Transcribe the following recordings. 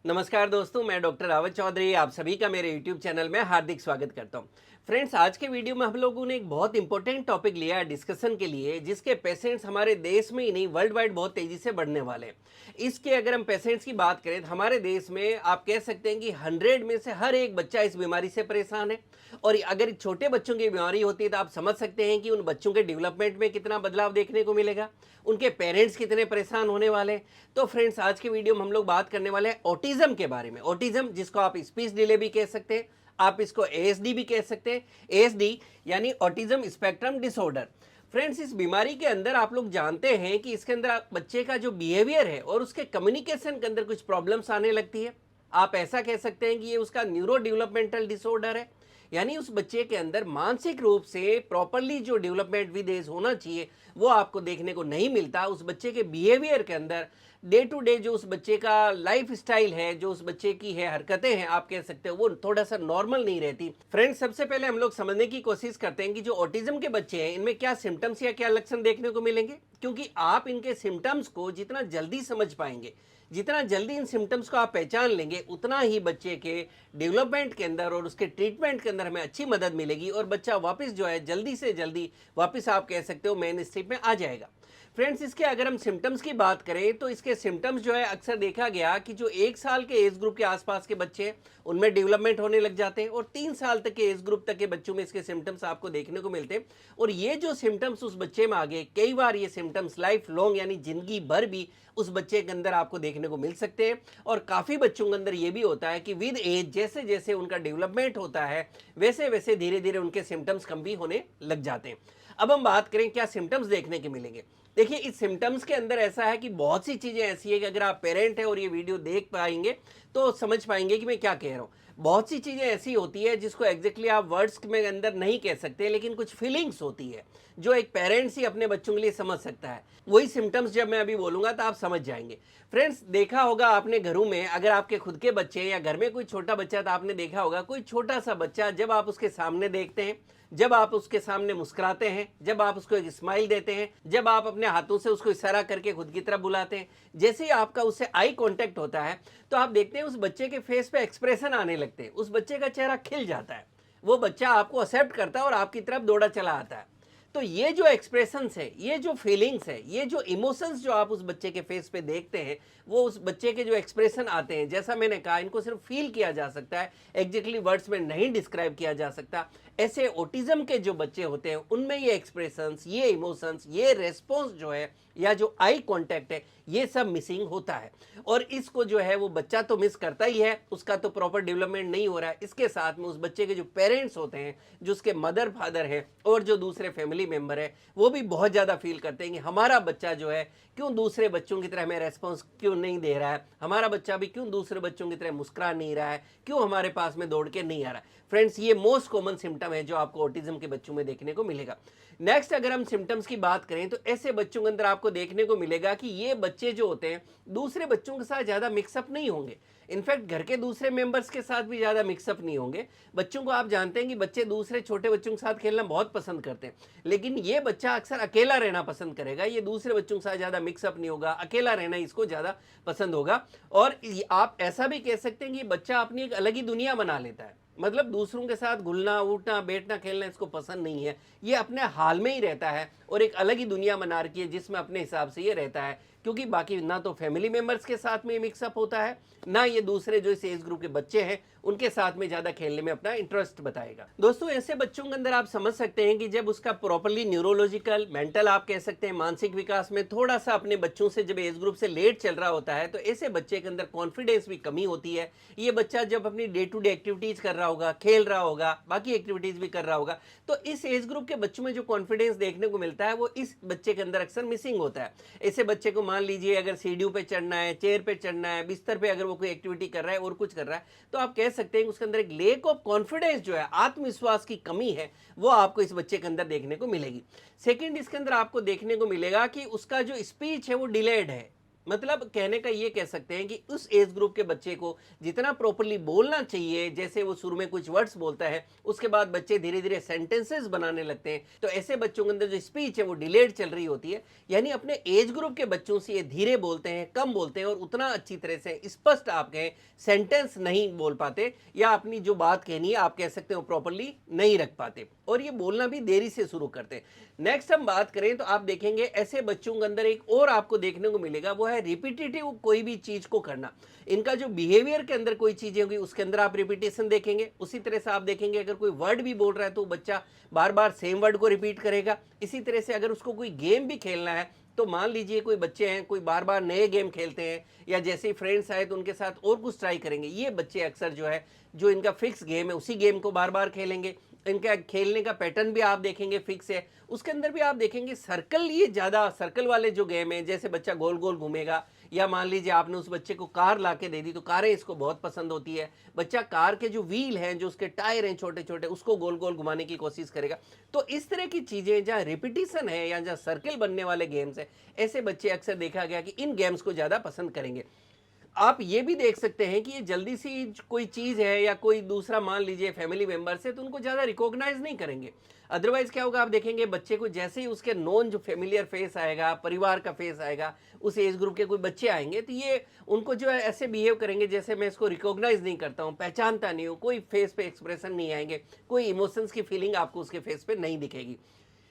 नमस्कार दोस्तों, मैं डॉक्टर रावत चौधरी आप सभी का मेरे YouTube चैनल में हार्दिक स्वागत करता हूं। फ्रेंड्स, आज के वीडियो में हम लोगों ने एक बहुत इंपॉर्टेंट टॉपिक लिया है डिस्कशन के लिए, जिसके पेशेंट्स हमारे देश में ही नहीं वर्ल्ड वाइड बहुत तेजी से बढ़ने वाले हैं। इसके अगर हम पेशेंट्स की बात करें तो हमारे देश में आप कह सकते हैं कि 100 में से हर एक बच्चा इस बीमारी से परेशान है। और अगर छोटे बच्चों की बीमारी होती है तो आप समझ सकते हैं कि उन बच्चों के डेवलपमेंट में कितना बदलाव देखने को मिलेगा, उनके पेरेंट्स कितने परेशान होने वाले हैं। तो फ्रेंड्स, आज के वीडियो में हम लोग बात करने वाले हैं ऑटिज्म के बारे में। ऑटिज्म, जिसको आप स्पीच डिले भी कह सकते हैं, आप इसको एएसडी भी कह सकते हैं। एएसडी यानी ऑटिज्म स्पेक्ट्रम डिसऑर्डर। फ्रेंड्स, इस बीमारी के अंदर आप लोग जानते हैं कि इसके अंदर बच्चे का जो बिहेवियर है और उसके कम्युनिकेशन के अंदर कुछ प्रॉब्लम्स आने लगती है। आप ऐसा कह सकते हैं कि ये उसका न्यूरो डेवलपमेंटल डिसऑर्डर है, यानी उस बच्चे के अंदर मानसिक रूप से प्रॉपरली जो डेवलपमेंट विद एज होना चाहिए वो आपको देखने को नहीं मिलता। उस बच्चे के बिहेवियर के अंदर डे टू डे जो उस बच्चे का लाइफ स्टाइल है, जो उस बच्चे की है हरकतें हैं, आप कह सकते हो वो थोड़ा सा नॉर्मल नहीं रहती। फ्रेंड्स, सबसे पहले हम लोग समझने की कोशिश करते हैं कि जो ऑटिज्म के बच्चे हैं इनमें क्या सिम्टम्स या क्या लक्षण देखने को मिलेंगे, क्योंकि आप इनके सिम्टम्स को जितना जल्दी समझ पाएंगे, जितना जल्दी इन सिम्टम्स को आप पहचान लेंगे, उतना ही बच्चे के डेवलपमेंट के अंदर और उसके ट्रीटमेंट के अंदर हमें अच्छी मदद मिलेगी और बच्चा वापस जो है जल्दी से जल्दी वापस आप कह सकते हो मेन स्ट्रीम में आ जाएगा। फ्रेंड्स, इसके अगर हम सिम्टम्स की बात करें तो इसके सिम्टम्स जो है अक्सर देखा गया कि जो 1 साल के एज ग्रुप के आसपास के बच्चे हैं उनमें डेवलपमेंट होने लग जाते हैं और 3 साल तक के एज ग्रुप तक के बच्चों में इसके सिम्टम्स आपको देखने को मिलते हैं। और ये जो सिम्टम्स उस बच्चे में आ गए, कई बार ये सिम्टम्स लाइफ लॉन्ग यानी जिंदगी भर भी उस बच्चे के अंदर आपको देखने को मिल सकते हैं। और काफ़ी बच्चों के अंदर ये भी होता है कि विद एज जैसे जैसे उनका डेवलपमेंट होता है वैसे वैसे धीरे धीरे उनके सिम्टम्स कम भी होने लग जाते हैं। अब हम बात करें क्या सिम्टम्स देखने के मिलेंगे। देखिए, इस सिम्टम्स के अंदर ऐसा है कि बहुत सी चीज़ें ऐसी है कि अगर आप पेरेंट हैं और ये वीडियो देख पाएंगे तो समझ पाएंगे कि मैं क्या कह रहा हूँ। बहुत सी चीज़ें ऐसी होती है जिसको एग्जैक्टली आप वर्ड्स में अंदर नहीं कह सकते, लेकिन कुछ फीलिंग्स होती है जो एक पेरेंट्स ही अपने बच्चों के लिए समझ सकता है। वही सिम्टम्स जब मैं अभी बोलूँगा तो आप समझ जाएंगे। फ्रेंड्स, देखा होगा आपने घरों में, अगर आपके खुद के बच्चे हैं या घर में कोई छोटा बच्चा, तो आपने देखा होगा कोई छोटा सा बच्चा जब आप उसके सामने देखते हैं, जब आप उसके सामने मुस्कुराते हैं, जब आप उसको एक स्माइल देते हैं, जब आप अपने हाथों से उसको इशारा करके खुद की तरफ बुलाते हैं, जैसे ही आपका उससे आई कांटेक्ट होता है तो आप देखते हैं उस बच्चे के फेस पे एक्सप्रेशन आने लगते हैं, उस बच्चे का चेहरा खिल जाता है, वो बच्चा आपको एक्सेप्ट करता है और आपकी तरफ दौड़ा चला आता है। तो ये जो एक्सप्रेशंस है, ये जो फीलिंग्स है, ये जो इमोशंस जो आप उस बच्चे के फेस पे देखते हैं, वो उस बच्चे के जो एक्सप्रेशन आते हैं, जैसा मैंने कहा, इनको सिर्फ फील किया जा सकता है, एग्जैक्टली वर्ड्स में नहीं डिस्क्राइब किया जा सकता। ऐसे ऑटिज्म के जो बच्चे होते हैं उनमें ये एक्सप्रेशंस, ये इमोशंस, ये रेस्पॉन्स जो है या जो आई कांटेक्ट है, ये सब मिसिंग होता है। और इसको जो है वो बच्चा तो मिस करता ही है, उसका तो प्रॉपर डेवलपमेंट नहीं हो रहा है। इसके साथ में उस बच्चे के जो पेरेंट्स होते हैं, जो उसके मदर फादर हैं और जो दूसरे फैमिली मेम्बर है, वो भी बहुत ज़्यादा फील करते हैं कि हमारा बच्चा जो है क्यों दूसरे बच्चों की तरह हमें रेस्पॉन्स क्यों नहीं दे रहा है, हमारा बच्चा भी क्यों दूसरे बच्चों की तरह मुस्कुरा नहीं रहा है, क्यों हमारे पास में दौड़ के नहीं आ रहा है। फ्रेंड्स, ये मोस्ट कॉमन सिम्टम है जो आपको ऑटिज्म के बच्चों में देखने को मिलेगा। नेक्स्ट, अगर हम सिम्टम्स की बात करें तो ऐसे बच्चों के अंदर आपको देखने को मिलेगा कि ये बच्चे जो होते हैं दूसरे बच्चों के साथ ज़्यादा मिक्सअप नहीं होंगे, इनफैक्ट घर के दूसरे मेंबर्स के साथ भी ज़्यादा मिक्सअप नहीं होंगे। बच्चों को आप जानते हैं कि बच्चे दूसरे छोटे बच्चों के साथ खेलना बहुत पसंद करते हैं, लेकिन ये बच्चा अक्सर अकेला रहना पसंद करेगा, ये दूसरे बच्चों के साथ ज़्यादा मिक्सअप नहीं होगा, अकेला रहना इसको ज़्यादा पसंद होगा। और आप ऐसा भी कह सकते हैं कि ये बच्चा अपनी एक अलग ही दुनिया बना लेता है, मतलब दूसरों के साथ घुलना उठना बैठना खेलना इसको पसंद नहीं है, ये अपने हाल में ही रहता है और एक अलग ही दुनिया बना रखी है जिसमें अपने हिसाब से ये रहता है, क्योंकि बाकी ना तो फैमिली मेंबर्स के साथ में मिक्सअप होता है, ना ये दूसरे जो इस एज ग्रुप के बच्चे हैं उनके साथ में ज़्यादा खेलने में अपना इंटरेस्ट बताएगा। दोस्तों, ऐसे बच्चों के अंदर आप समझ सकते हैं कि जब उसका प्रॉपरली न्यूरोलॉजिकल मेंटल आप कह सकते हैं मानसिक विकास में थोड़ा सा अपने बच्चों से जब एज ग्रुप से लेट चल रहा होता है तो ऐसे बच्चे के अंदर कॉन्फिडेंस भी कमी होती है। ये बच्चा जब अपनी डे टू डे एक्टिविटीज़ कर रहा होगा, खेल रहा होगा, बाकी एक्टिविटीज़ भी कर रहा होगा, तो इस एज ग्रुप के बच्चों में जो कॉन्फिडेंस देखने को मिलता है वो इस बच्चे के अंदर अक्सर मिसिंग होता है। ऐसे बच्चे को मान लीजिए अगर सीढ़ियों पे चढ़ना है, चेयर पे चढ़ना है, बिस्तर पे अगर वो कोई एक्टिविटी कर रहा है और कुछ कर रहा है, तो आप कह सकते हैं कि उसके अंदर एक लेक ऑफ कॉन्फिडेंस जो है, आत्मविश्वास की कमी है, वो आपको इस बच्चे के अंदर देखने को मिलेगी। सेकंड, इसके अंदर आपको देखने को मिलेगा कि उसका जो स्पीच है वो डिलेड है, मतलब कहने का ये कह सकते हैं कि उस एज ग्रुप के बच्चे को जितना प्रॉपरली बोलना चाहिए, जैसे वो शुरू में कुछ वर्ड्स बोलता है, उसके बाद बच्चे धीरे धीरे सेंटेंसेस बनाने लगते हैं, तो ऐसे बच्चों के अंदर जो स्पीच है वो डिलेड चल रही होती है। यानी अपने एज ग्रुप के बच्चों से ये धीरे बोलते हैं, कम बोलते हैं और उतना अच्छी तरह से स्पष्ट आप कहें सेंटेंस नहीं बोल पाते, या अपनी जो बात कहनी है आप कह सकते हो प्रॉपरली नहीं रख पाते, और ये बोलना भी देरी से शुरू करते हैं। नेक्स्ट हम बात करें तो आप देखेंगे ऐसे बच्चों के अंदर एक और आपको देखने को मिलेगा, वो है रिपीटेटिव कोई भी चीज को करना। इनका जो बिहेवियर के अंदर कोई चीजें होगी उसके अंदर आप रिपीटेशन देखेंगे। उसी तरह से आप देखेंगे अगर कोई वर्ड भी बोल रहा है तो बच्चा बार बार सेम वर्ड को रिपीट करेगा। इसी तरह से अगर उसको कोई गेम भी खेलना है, तो मान लीजिए कोई बच्चे हैं कोई बार बार नए गेम खेलते हैं, या जैसे ही फ्रेंड्स आए तो उनके साथ और कुछ ट्राई करेंगे, ये बच्चे अक्सर जो है जो इनका फिक्स गेम है उसी गेम को बार बार खेलेंगे। इनका खेलने का पैटर्न भी आप देखेंगे फिक्स है। उसके अंदर भी आप देखेंगे सर्कल, ये ज्यादा सर्कल वाले जो गेम है, जैसे बच्चा गोल गोल घूमेगा, या मान लीजिए आपने उस बच्चे को कार लाके दे दी तो कारें इसको बहुत पसंद होती है, बच्चा कार के जो व्हील हैं, जो उसके टायर हैं छोटे छोटे, उसको गोल गोल घुमाने की कोशिश करेगा। तो इस तरह की चीजें जहाँ रिपीटिशन है या जहाँ सर्कल बनने वाले गेम्स है, ऐसे बच्चे अक्सर देखा गया कि इन गेम्स को ज्यादा पसंद करेंगे। आप ये भी देख सकते हैं कि ये जल्दी सी कोई चीज है या कोई दूसरा मान लीजिए फैमिली मेंबर्स है तो उनको ज्यादा रिकॉग्नाइज नहीं करेंगे। अदरवाइज क्या होगा, आप देखेंगे बच्चे को जैसे ही उसके नॉन जो फेमिलियर फेस आएगा, परिवार का फेस आएगा, उस एज ग्रुप के कोई बच्चे आएंगे तो ये उनको जो है ऐसे बिहेव करेंगे जैसे मैं इसको रिकॉग्नाइज नहीं करता हूँ, पहचानता नहीं हूँ, कोई फेस पे एक्सप्रेशन नहीं आएंगे, कोई इमोशंस की फीलिंग आपको उसके फेस पे नहीं दिखेगी।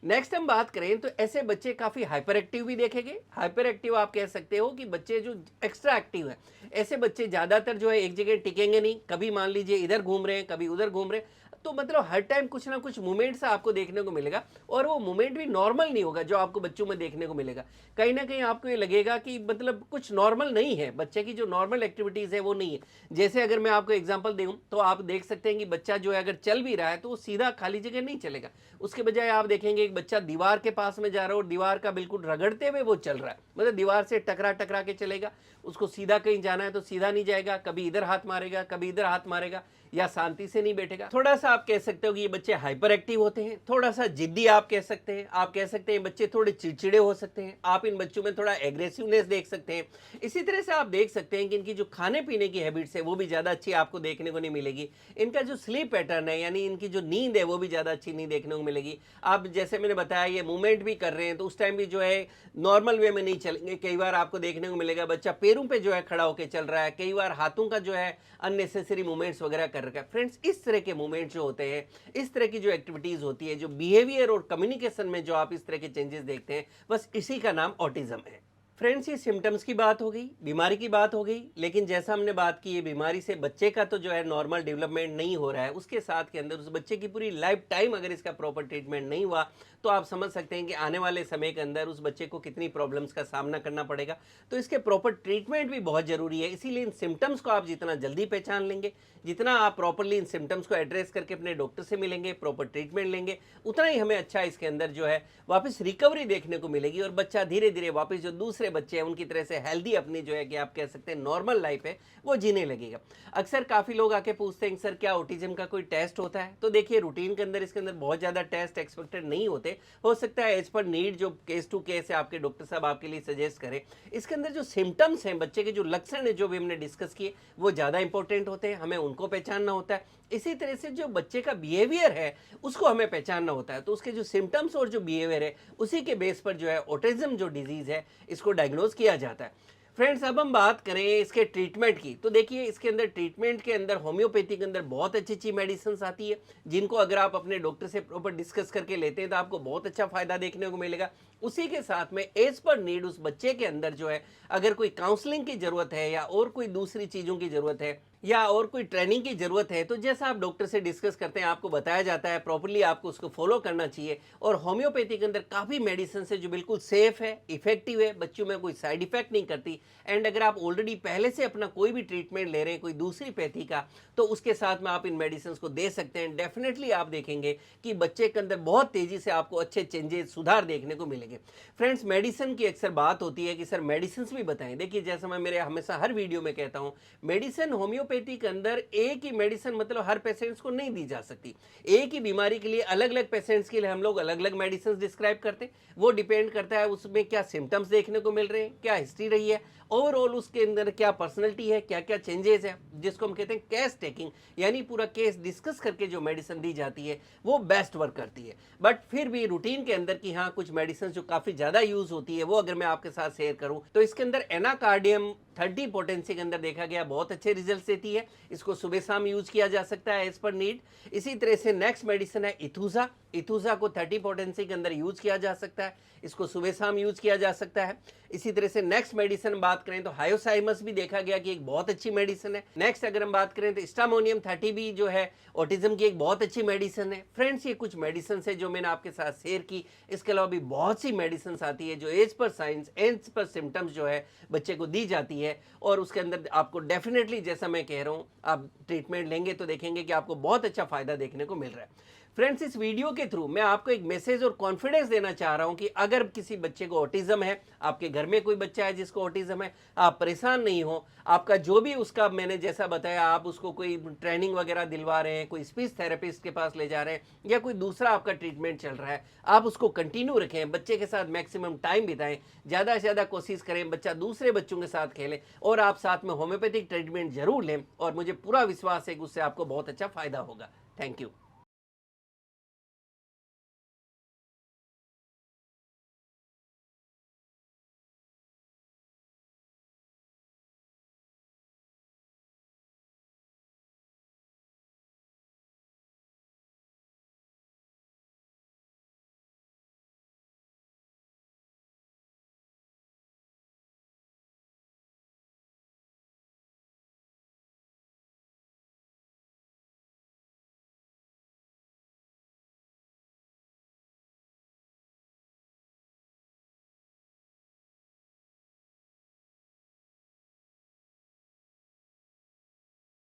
नेक्स्ट हम बात करें तो ऐसे बच्चे काफी हाइपर एक्टिव भी देखेंगे। हाइपर एक्टिव आप कह सकते हो कि बच्चे जो एक्स्ट्रा एक्टिव है, ऐसे बच्चे ज्यादातर जो है एक जगह टिकेंगे नहीं, कभी मान लीजिए इधर घूम रहे हैं कभी उधर घूम रहे हैं, तो मतलब हर टाइम कुछ ना कुछ मूवमेंट्स आपको देखने को मिलेगा, और वो मूवमेंट भी नॉर्मल नहीं होगा जो आपको बच्चों में देखने को मिलेगा। कहीं ना कहीं आपको ये लगेगा कि मतलब कुछ नॉर्मल नहीं है, बच्चे की जो नॉर्मल एक्टिविटीज है वो नहीं है। जैसे अगर मैं आपको एग्जांपल दूं तो आप देख सकते हैं कि बच्चा जो है अगर चल भी रहा है तो वो सीधा खाली जगह नहीं चलेगा, उसके बजाय आप देखेंगे एक बच्चा दीवार के पास में जा रहा है और दीवार का बिल्कुल रगड़ते हुए वो चल रहा है, मतलब दीवार से टकरा टकरा के चलेगा। उसको सीधा कहीं जाना है तो सीधा नहीं जाएगा, कभी इधर हाथ मारेगा कभी इधर हाथ मारेगा, या शांति से नहीं बैठेगा। थोड़ा सा आप कह सकते हो कि ये बच्चे हाइपर एक्टिव होते हैं, थोड़ा सा जिद्दी आप कह सकते हैं। आप कह सकते हैं बच्चे थोड़े चिड़चिड़े हो सकते हैं, आप इन बच्चों में थोड़ा एग्रेसिवनेस देख सकते हैं। इसी तरह से आप देख सकते हैं कि इनकी जो खाने पीने की हैबिट्स है वो भी ज्यादा अच्छी आपको देखने को नहीं मिलेगी। इनका जो स्लीप पैटर्न है यानी इनकी जो नींद है वो भी ज्यादा अच्छी नहीं देखने को मिलेगी। आप जैसे मैंने बताया ये मूवमेंट भी कर रहे हैं तो उस टाइम भी जो है नॉर्मल वे में नहीं चलेंगे। कई बार आपको देखने को मिलेगा बच्चा पैरों पे जो है खड़ा होकर चल रहा है, कई बार हाथों का जो है अननेसेसरी मूवमेंट्स वगैरह कर रखा है। फ्रेंड्स, इस तरह के मूवमेंट जो होते हैं, इस तरह की जो एक्टिविटीज होती है, जो बिहेवियर और कम्युनिकेशन में जो आप इस तरह के चेंजेस देखते हैं, बस इसी का नाम ऑटिज्म है। फ्रेंड्स, ये सिम्टम्स की बात हो गई, बीमारी की बात हो गई, लेकिन जैसा हमने बात की ये बीमारी से बच्चे का तो जो है नॉर्मल डेवलपमेंट नहीं हो रहा है, उसके साथ के अंदर उस बच्चे की पूरी लाइफ टाइम अगर इसका प्रॉपर ट्रीटमेंट नहीं हुआ तो आप समझ सकते हैं कि आने वाले समय के अंदर उस बच्चे को कितनी प्रॉब्लम्स का सामना करना पड़ेगा। तो इसके प्रॉपर ट्रीटमेंट भी बहुत जरूरी है। इसीलिए इन सिम्टम्स को आप जितना जल्दी पहचान लेंगे, जितना आप प्रॉपरली इन सिम्टम्स को एड्रेस करके अपने डॉक्टर से मिलेंगे, प्रॉपर ट्रीटमेंट लेंगे, उतना ही हमें अच्छा इसके अंदर जो है वापस रिकवरी देखने को मिलेगी, और बच्चा धीरे धीरे वापस जो दूसरे बच्चे हैं उनकी तरह से हेल्दी अपनी जो है कि आप कह सकते हैं नॉर्मल लाइफ है वो जीने लगेगा। अक्सर काफी लोग आके पूछते हैं सर क्या ऑटिज्म का कोई टेस्ट होता है? तो देखिए रूटीन के अंदर इसके अंदर बहुत ज्यादा टेस्ट एक्सपेक्टेड नहीं होते, हो सकता है एज पर नीड जो केस टू केस है आपके डॉक्टर साहब आपके लिए सजेस्ट करें। इसके अंदर जो सिम्टम्स हैं, बच्चे के जो लक्षण है जो भी हमने डिस्कस किए, वो ज्यादा इंपॉर्टेंट होते हैं, हमें उनको पहचानना होता है। इसी तरह से जो बच्चे का बिहेवियर है उसको हमें पहचानना होता है, तो उसके जो सिम्टम्स और जो बिहेवियर है उसी के बेस पर जो है ऑटिज्म जो डिजीज है इसको डायग्नोज किया जाता है। फ्रेंड्स, अब हम बात करें इसके ट्रीटमेंट की, तो देखिए इसके अंदर ट्रीटमेंट के अंदर होम्योपैथी के अंदर बहुत अच्छी अच्छी मेडिसिन आती है, जिनको अगर आप अपने डॉक्टर से प्रॉपर डिस्कस करके लेते हैं तो आपको बहुत अच्छा फायदा देखने को मिलेगा। उसी के साथ में एज पर नीड उस बच्चे के अंदर जो है अगर कोई काउंसलिंग की जरूरत है या और कोई दूसरी चीजों की जरूरत है या और कोई ट्रेनिंग की जरूरत है, तो जैसा आप डॉक्टर से डिस्कस करते हैं आपको बताया जाता है, प्रॉपर्ली आपको उसको फॉलो करना चाहिए। और होम्योपैथी के अंदर काफी मेडिसिन है जो बिल्कुल सेफ है, इफेक्टिव है, बच्चों में कोई साइड इफेक्ट नहीं करती। एंड अगर आप ऑलरेडी पहले से अपना कोई भी ट्रीटमेंट ले रहे हैं कोई दूसरी पैथी का, तो उसके साथ में आप इन मेडिसिन को दे सकते हैं। डेफिनेटली आप देखेंगे कि बच्चे के अंदर बहुत तेजी से आपको अच्छे चेंजेस, सुधार देखने को मिलेंगे। जाएंगे। फ्रेंड्स, मेडिसिन की अक्सर बात होती है कि सर मेडिसिन भी बताएं। देखिए, जैसा मैं मेरे हमेशा हर वीडियो में कहता हूं, मेडिसिन होम्योपैथी के अंदर एक ही मेडिसिन मतलब हर पेशेंट्स को नहीं दी जा सकती। एक ही बीमारी के लिए अलग अलग पेशेंट्स के लिए हम लोग अलग अलग मेडिसिन डिस्क्राइब करते हैं। वो डिपेंड करता है उसमें क्या सिम्टम्स देखने को मिल रहे हैं, क्या हिस्ट्री रही है, ओवरऑल उसके अंदर क्या पर्सनैलिटी है, क्या क्या चेंजेस है, जिसको हम कहते हैं केस टेकिंग, यानी पूरा केस डिस्कस करके जो मेडिसिन दी जाती है वो बेस्ट वर्क करती है। बट फिर भी रूटीन के अंदर की हाँ कुछ मेडिसिन जो काफ़ी ज़्यादा यूज़ होती है वो अगर मैं आपके साथ शेयर करूं तो इसके अंदर एनाकार्डियम 30 पोटेंसी के अंदर देखा गया बहुत अच्छे रिजल्ट देती है। इसको सुबह शाम यूज किया जा सकता है एज पर नीड। इसी तरह से नेक्स्ट मेडिसिन है इथूजा। इथूजा को 30 पोटेंसी के अंदर यूज किया जा सकता है, इसको सुबह शाम यूज किया जा सकता है। इसी तरह से नेक्स्ट मेडिसिन बात करें तो हायोसाइमस भी देखा गया कि एक बहुत अच्छी मेडिसिन है। नेक्स्ट अगर हम बात करें तो स्टामोनियम 30 भी जो है ऑटिज्म की एक बहुत अच्छी मेडिसिन है। फ्रेंड्स, ये कुछ मेडिसिन है जो मैंने आपके साथ शेयर की। इसके अलावा भी बहुत सी मेडिसिन आती है जो as per science, as per symptoms जो है बच्चे को दी जाती है, और उसके अंदर आपको डेफिनेटली जैसा मैं कह रहा हूँ आप ट्रीटमेंट लेंगे तो देखेंगे कि आपको बहुत अच्छा फायदा देखने को मिल रहा है। फ्रेंड्स, इस वीडियो के थ्रू मैं आपको एक मैसेज और कॉन्फिडेंस देना चाह रहा हूं कि अगर किसी बच्चे को ऑटिज्म है, आपके घर में कोई बच्चा है जिसको ऑटिज्म है, आप परेशान नहीं हो। आपका जो भी उसका मैंने जैसा बताया, आप उसको कोई ट्रेनिंग वगैरह दिलवा रहे हैं, कोई स्पीच थेरेपिस्ट के पास ले जा रहे हैं, या कोई दूसरा आपका ट्रीटमेंट चल रहा है, आप उसको कंटिन्यू रखें, बच्चे के साथ मैक्सिमम टाइम बिताएं, ज़्यादा से ज़्यादा कोशिश करें बच्चा दूसरे बच्चों के साथ खेले, और आप साथ में होम्योपैथिक ट्रीटमेंट जरूर लें, और मुझे पूरा विश्वास है कि उससे आपको बहुत अच्छा फायदा होगा। Thank you.